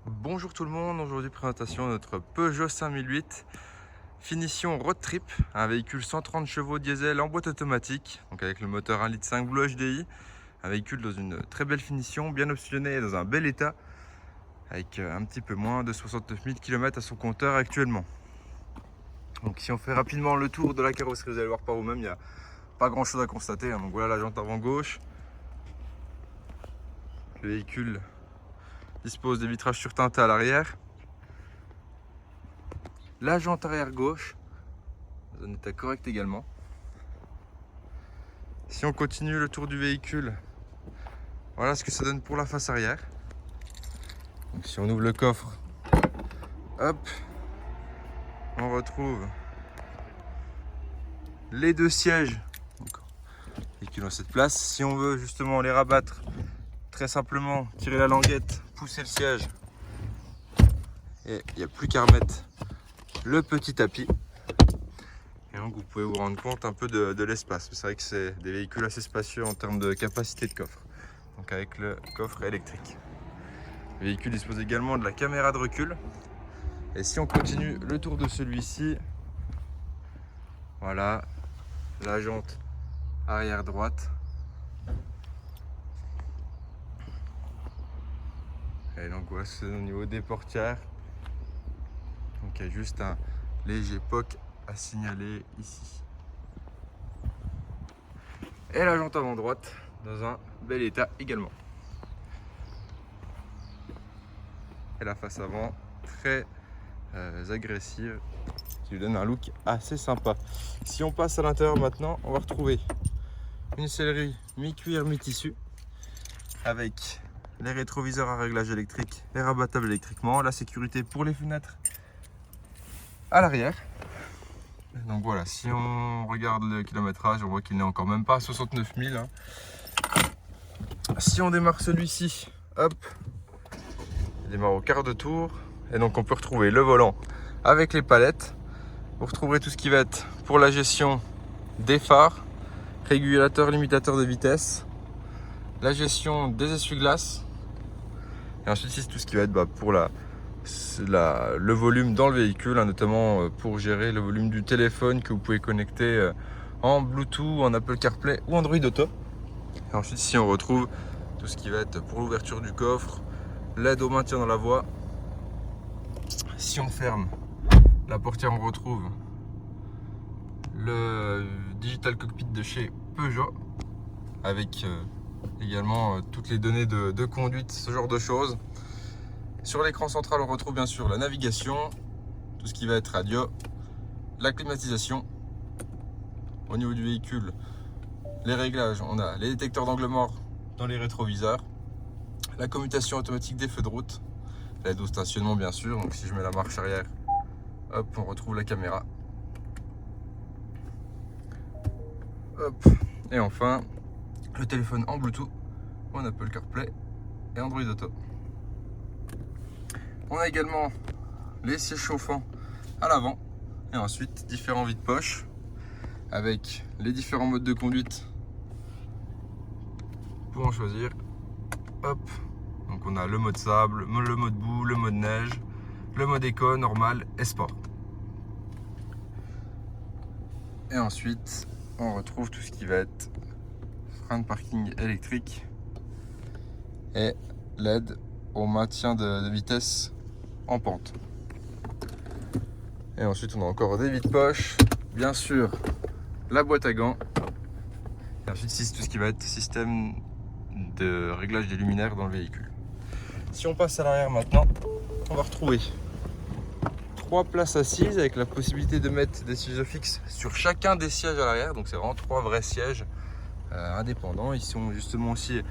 Bonjour tout le monde, aujourd'hui présentation de notre Peugeot 5008 finition road trip, un véhicule 130 chevaux diesel en boîte automatique, donc avec le moteur 1,5 litre Blue HDI, un véhicule dans une très belle finition, bien optionné et dans un bel état, avec un petit peu moins de 69 000 km à son compteur actuellement. Donc si on fait rapidement le tour de la carrosserie, vous allez voir par vous-même, il n'y a pas grand chose à constater, donc voilà la jante avant gauche, le véhicule dispose des vitrages surteintés à l'arrière. La jante arrière gauche, dans un état correct également. Si on continue le tour du véhicule, voilà ce que ça donne pour la face arrière. Donc si on ouvre le coffre, hop, on retrouve les deux sièges qui ont cette place. Si on veut justement les rabattre, très simplement tirer la languette, pousser le siège et il n'y a plus qu'à remettre le petit tapis. Et donc vous pouvez vous rendre compte un peu de l'espace. C'est vrai que c'est des véhicules assez spacieux en termes de capacité de coffre. Donc avec le coffre électrique. Le véhicule dispose également de la caméra de recul. Et si on continue le tour de celui-ci, voilà la jante arrière droite. Et donc voilà, c'est au niveau des portières. Donc il y a juste un léger POC à signaler ici. Et la jante avant droite dans un bel état également. Et la face avant très agressive, qui lui donne un look assez sympa. Si on passe à l'intérieur maintenant, on va retrouver une sellerie mi-cuir mi-tissu avec les rétroviseurs à réglage électrique, les rabattables électriquement, la sécurité pour les fenêtres à l'arrière. Donc voilà, si on regarde le kilométrage, on voit qu'il n'est encore même pas à 69 000. Hein. Si on démarre celui-ci, hop, il démarre au quart de tour. Et donc on peut retrouver le volant avec les palettes. Vous retrouverez tout ce qui va être pour la gestion des phares, régulateur, limitateur de vitesse, la gestion des essuie-glaces. Et ensuite ici, tout ce qui va être pour le volume dans le véhicule, hein, notamment pour gérer le volume du téléphone que vous pouvez connecter en Bluetooth, en Apple CarPlay ou Android Auto. Et ensuite ici on retrouve tout ce qui va être pour l'ouverture du coffre, l'aide au maintien dans la voie. Si on ferme la portière, on retrouve le Digital Cockpit de chez Peugeot avec également toutes les données de conduite, ce genre de choses. Sur l'écran central, on retrouve bien sûr la navigation, tout ce qui va être radio, la climatisation. Au niveau du véhicule, les réglages, on a les détecteurs d'angle mort dans les rétroviseurs, la commutation automatique des feux de route, l'aide au stationnement bien sûr. Donc si je mets la marche arrière, hop, on retrouve la caméra. Hop. Et enfin, le téléphone en Bluetooth, en Apple CarPlay et Android Auto. On a également les sièges chauffants à l'avant et ensuite différents vides-poches avec les différents modes de conduite pour en choisir. Hop. Donc on a le mode sable, le mode boue, le mode neige, le mode éco, normal et sport. Et ensuite on retrouve tout ce qui va être frein de parking électrique et l'aide au maintien de vitesse en pente. Et ensuite on a encore des vides-poches, bien sûr la boîte à gants. Et ensuite ici c'est tout ce qui va être système de réglage des luminaires dans le véhicule. Si on passe à l'arrière maintenant, on va retrouver 3 places assises avec la possibilité de mettre des sièges fixes sur chacun des sièges à l'arrière. Donc c'est vraiment 3 vrais sièges indépendants. Ils sont justement aussi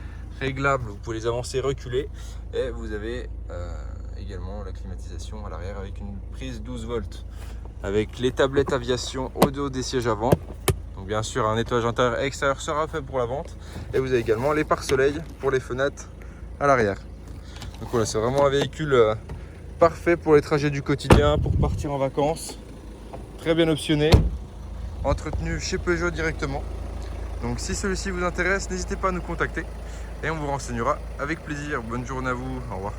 réglables, vous pouvez les avancer, reculer. Et vous avez également la climatisation à l'arrière avec une prise 12 volts. Avec les tablettes aviation au dos des sièges avant. Donc bien sûr un nettoyage intérieur et extérieur sera fait pour la vente. Et vous avez également les pare-soleil pour les fenêtres à l'arrière. Donc voilà, c'est vraiment un véhicule parfait pour les trajets du quotidien, pour partir en vacances. Très bien optionné, entretenu chez Peugeot directement. Donc si celui-ci vous intéresse, n'hésitez pas à nous contacter et on vous renseignera avec plaisir. Bonne journée à vous, au revoir.